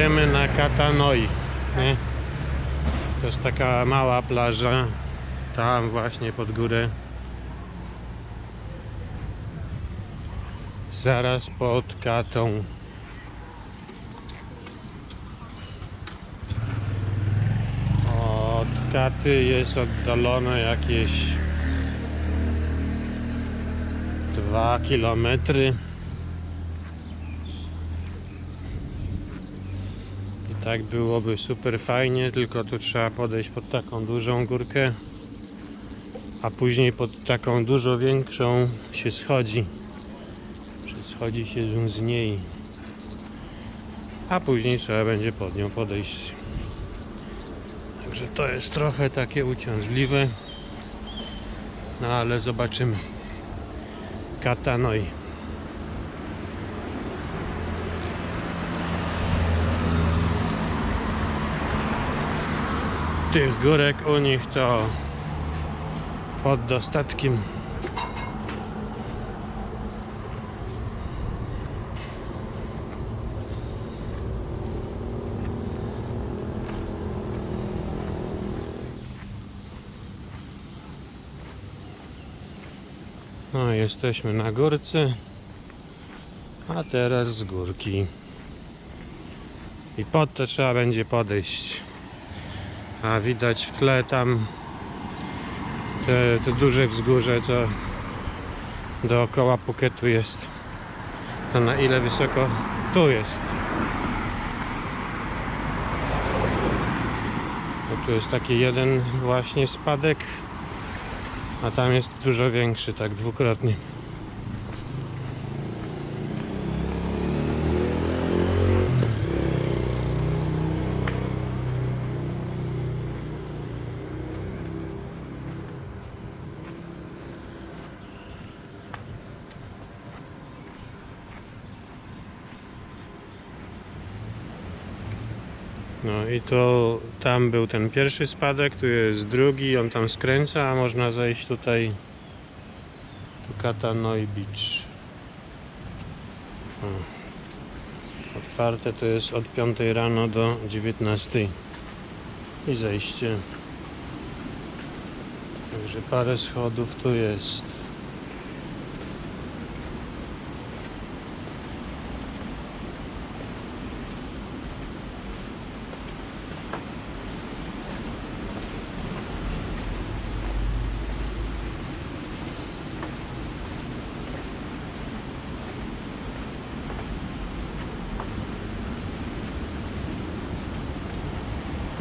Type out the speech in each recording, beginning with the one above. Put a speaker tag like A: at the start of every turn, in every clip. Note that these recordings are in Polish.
A: Idziemy na Katanoi, nie? To jest taka mała plaża, tam właśnie pod górę, zaraz pod Katą. Od Katy jest oddalone jakieś 2 kilometry. I tak byłoby super fajnie, tylko tu trzeba podejść pod taką dużą górkę, a później pod taką dużo większą się schodzi. Schodzi się z niej, a później trzeba będzie pod nią podejść. Także to jest trochę takie uciążliwe, no ale zobaczymy. Katanoi. Tych górek u nich to pod dostatkiem. No, jesteśmy na górce, a teraz z górki. I pod to trzeba będzie podejść. A widać w tle tam te duże wzgórze, co dookoła Phuketu jest. To na ile wysoko tu jest. Bo tu jest taki jeden właśnie spadek, a tam jest dużo większy, tak dwukrotnie. No i to tam był ten pierwszy spadek, tu jest drugi, on tam skręca, a można zejść tutaj do Katanoi Beach. Otwarte to jest od 5 rano do 19 i zejście. Także parę schodów tu jest.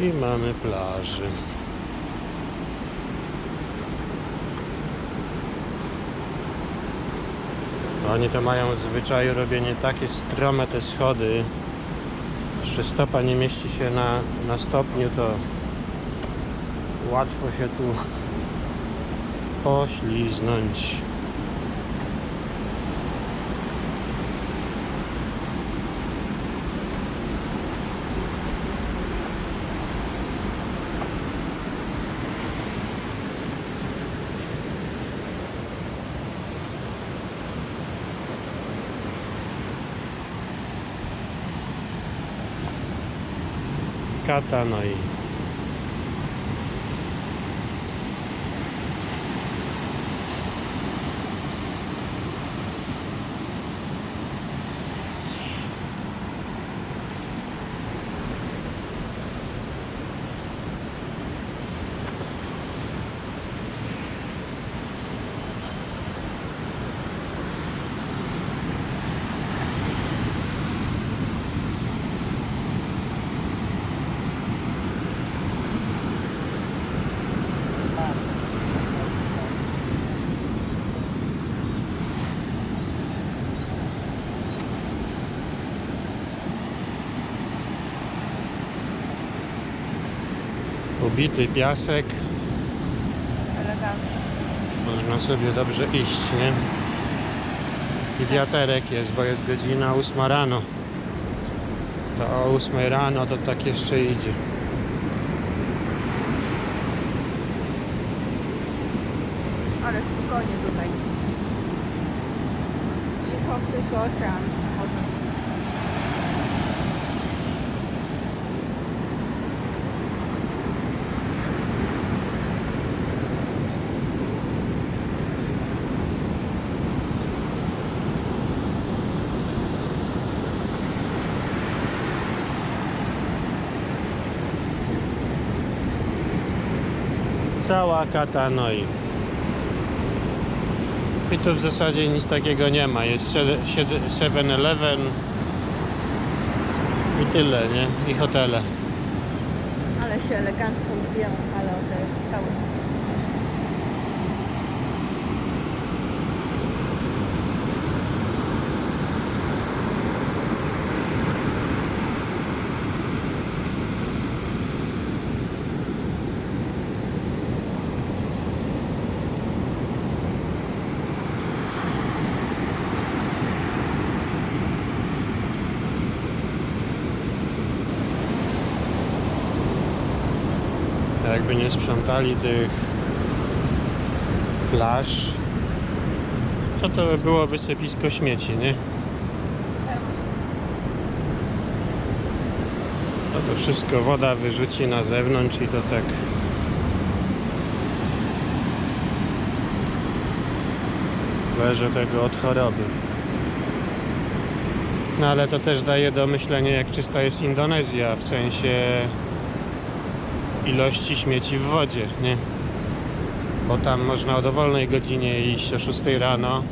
A: I mamy plażę. Oni to mają w zwyczaju robienie takie strome te schody. Jeszcze stopa nie mieści się na stopniu, to łatwo się tu pośliznąć. Katanoi. Ubity piasek.
B: Elegancko.
A: Można sobie dobrze iść, nie? I wiaterek jest, bo jest godzina 8 rano. To o 8 rano to tak jeszcze idzie.
B: Ale spokojnie tutaj. Cicho, tylko ocean. Morze.
A: Cała Katanoi. I tu w zasadzie nic takiego nie ma. Jest 7-Eleven i tyle, nie? I hotele.
B: Ale się elegancko zbijam w halę o te skały.
A: Jakby nie sprzątali tych plaż, to by było wysypisko śmieci, nie? To wszystko woda wyrzuci na zewnątrz i to tak leży tego od choroby. No ale to też daje do myślenia, jak czysta jest Indonezja, w sensie ilości śmieci w wodzie, nie? Bo tam można o dowolnej godzinie iść o 6 rano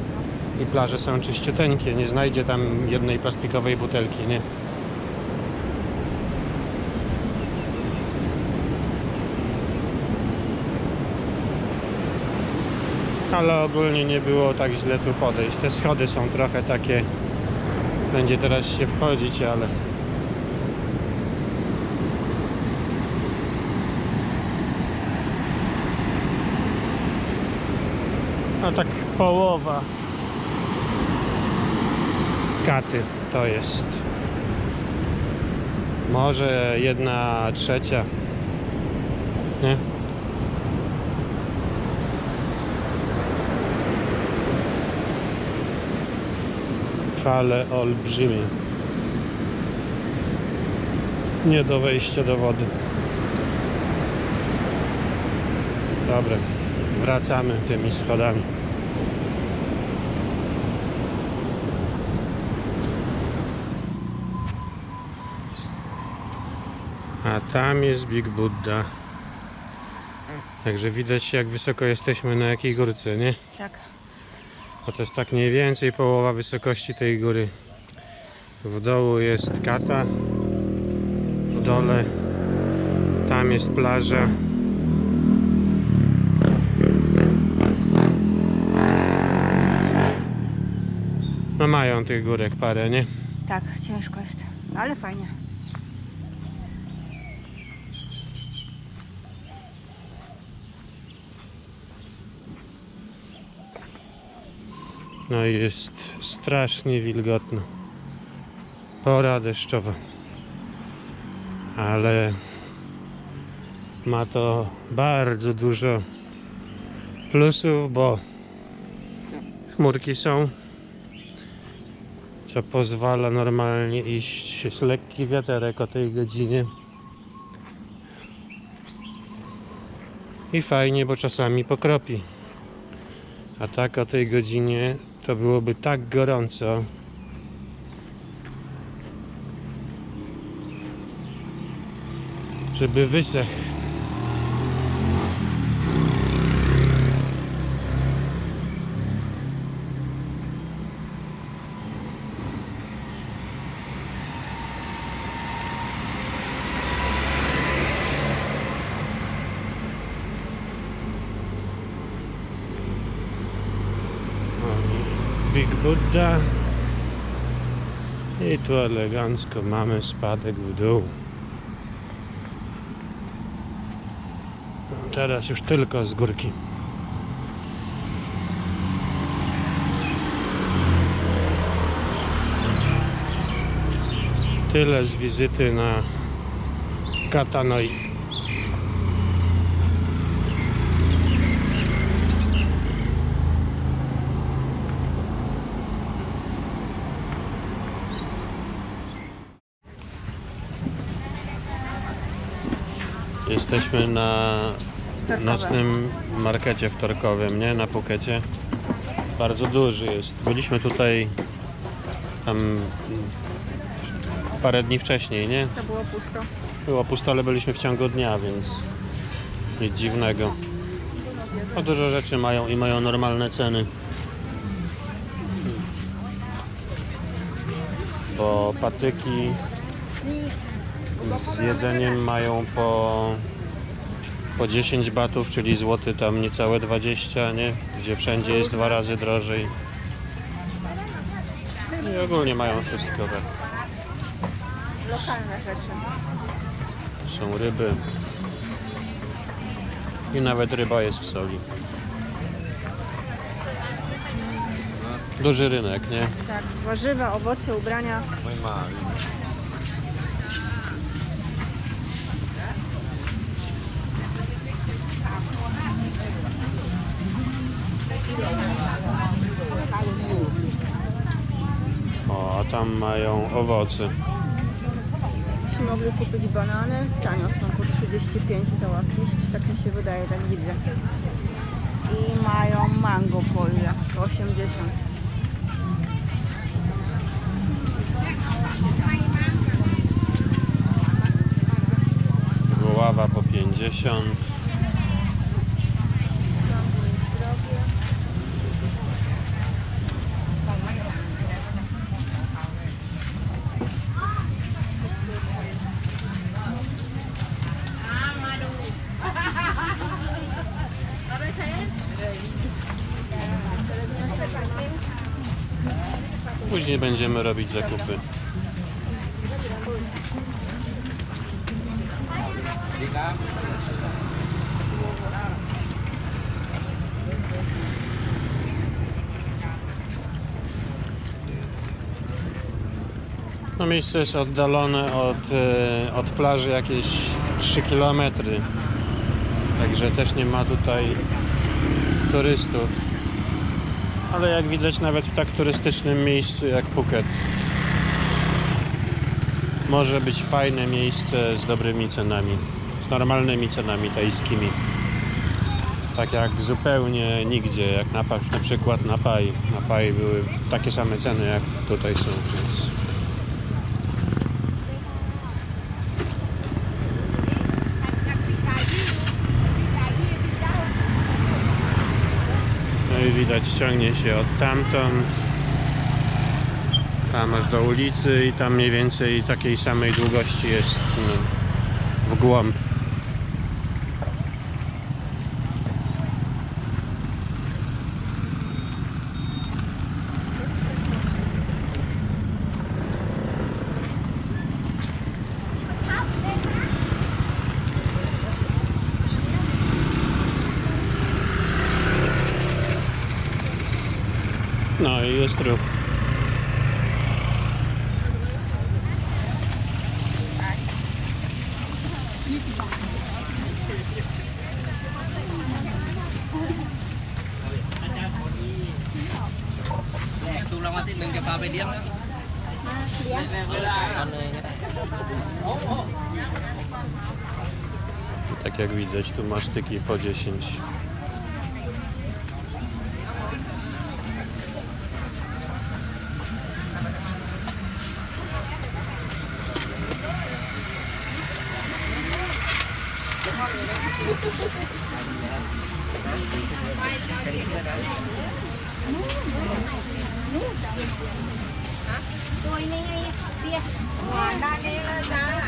A: i plaże są czyściuteńkie, nie znajdzie tam jednej plastikowej butelki, nie? Ale ogólnie nie było tak źle tu podejść. Te schody są trochę takie, będzie teraz się wchodzić, ale no tak połowa Katy to jest. Może 1/3. Nie? Fale olbrzymie. Nie do wejścia do wody. Dobra, wracamy tymi schodami. A tam jest Big Buddha. Także widać, jak wysoko jesteśmy, na jakiej górce, nie?
B: Tak.
A: Bo to jest tak mniej więcej połowa wysokości tej góry. W dołu jest Kata, w dole tam jest plaża. No mają tych górek parę, nie?
B: Tak, ciężko jest, ale fajnie.
A: No i jest strasznie wilgotno. Pora deszczowa. Ale ma to bardzo dużo plusów, bo chmurki są, co pozwala normalnie iść. Jest lekki wiaterek o tej godzinie. I fajnie, bo czasami pokropi. A tak o tej godzinie to byłoby tak gorąco, żeby wysechł. Big Buddha. I tu elegancko mamy spadek w dół. Teraz już tylko z górki. Tyle z wizyty na Katanoi. Jesteśmy na nocnym markecie wtorkowym, nie? Na Phukecie. Bardzo duży jest. Byliśmy tutaj tam parę dni wcześniej, nie?
B: To było pusto.
A: Było pusto, ale byliśmy w ciągu dnia, więc nic dziwnego. No, dużo rzeczy mają i mają normalne ceny. Bo patyki z jedzeniem mają po 10 batów, czyli złoty tam niecałe 20, nie? Gdzie wszędzie jest 2 razy drożej. I ogólnie mają wszystko tak.
B: Lokalne rzeczy.
A: Są ryby. I nawet ryba jest w soli. Duży rynek, nie?
B: Tak, warzywa, owoce, ubrania.
A: O, a tam mają owoce.
B: Jeśli mogli kupić banany, tanio są po 35 za łapiść, tak mi się wydaje, tak widzę. I mają mango po ile? Po 80.
A: Goława po 50. Później będziemy robić zakupy. No, miejsce jest oddalone od plaży jakieś 3 km. Także też nie ma tutaj turystów. Ale jak widać, nawet w tak turystycznym miejscu jak Phuket może być fajne miejsce z dobrymi cenami, z normalnymi cenami tajskimi. Tak jak zupełnie nigdzie, jak na przykład na Pai. Na Pai były takie same ceny jak tutaj są. Więc no i widać, ciągnie się od tamtąd, tam aż do ulicy i tam mniej więcej takiej samej długości jest w głąb. No i jest ruch.
C: Tôi long tiết lưng cho pha về điếm đó. Con này
A: Tak jak widać, tu masz styki po 10.
D: Tôi này ngay kia ngoài ra đây là ra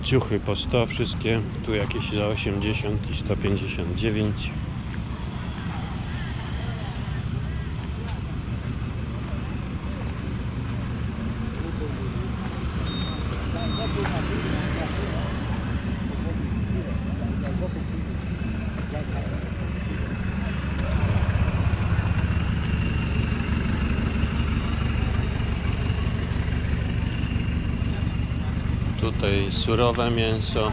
A: Ciuchy po 100 wszystkie, tu jakieś za 80 i 159. Tutaj surowe mięso.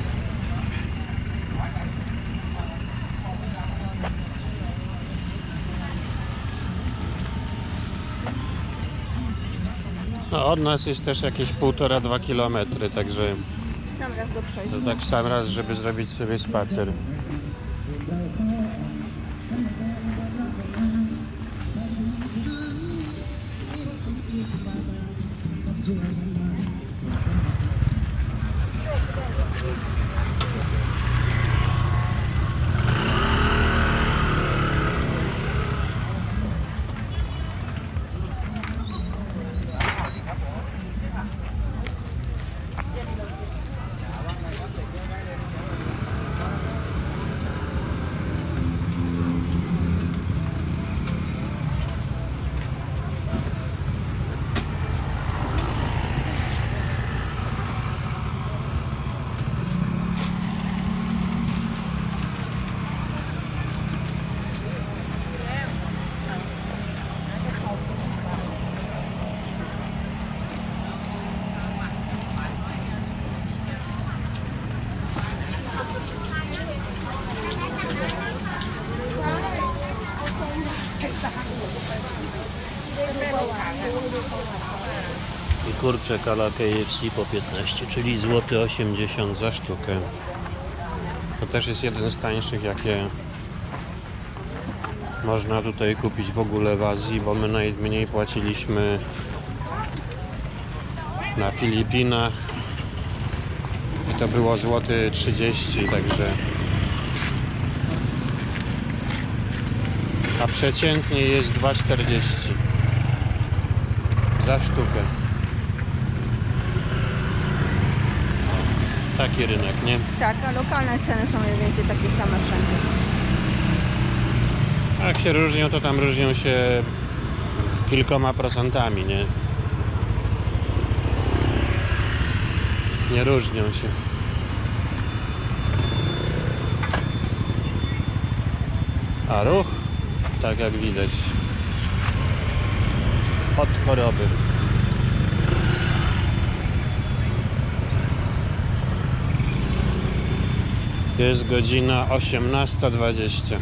A: No, od nas jest też jakieś 1,5–2 km, także
B: Sam raz do przejścia.
A: To tak w sam raz, żeby zrobić sobie spacer. I kurczek a la KFC po 15, czyli złoty 80 za sztukę. To też jest jeden z tańszych, jakie można tutaj kupić w ogóle w Azji, bo my najmniej płaciliśmy na Filipinach i to było złoty 30, także a przeciętnie jest 2,40 za sztukę. Taki rynek, nie?
B: Tak, a lokalne ceny są mniej więcej takie same wszędzie.
A: A jak się różnią, to tam różnią się kilkoma procentami, nie? Nie różnią się. A ruch, tak jak widać, od choroby. Jest godzina 18:20.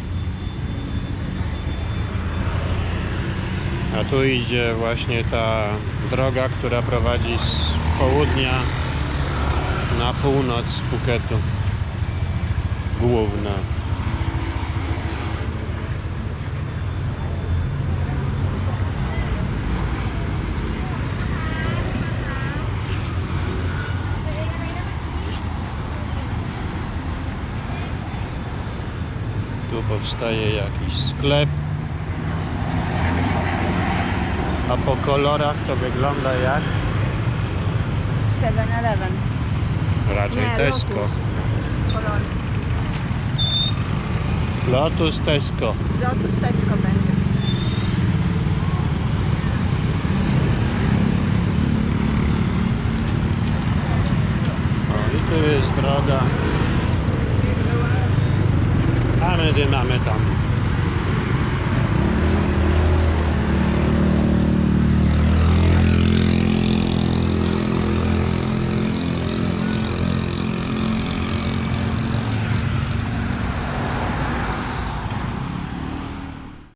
A: A tu idzie właśnie ta droga, która prowadzi z południa na północ z Phuketu. Główna. Tu powstaje jakiś sklep. A po kolorach to wygląda jak?
B: 7-Eleven.
A: Raczej
B: Nie,
A: Tesco.
B: Lotus. Kolory.
A: Lotus Tesco.
B: Lotus Tesco będzie.
A: O, i tu jest droga. A my mamy tam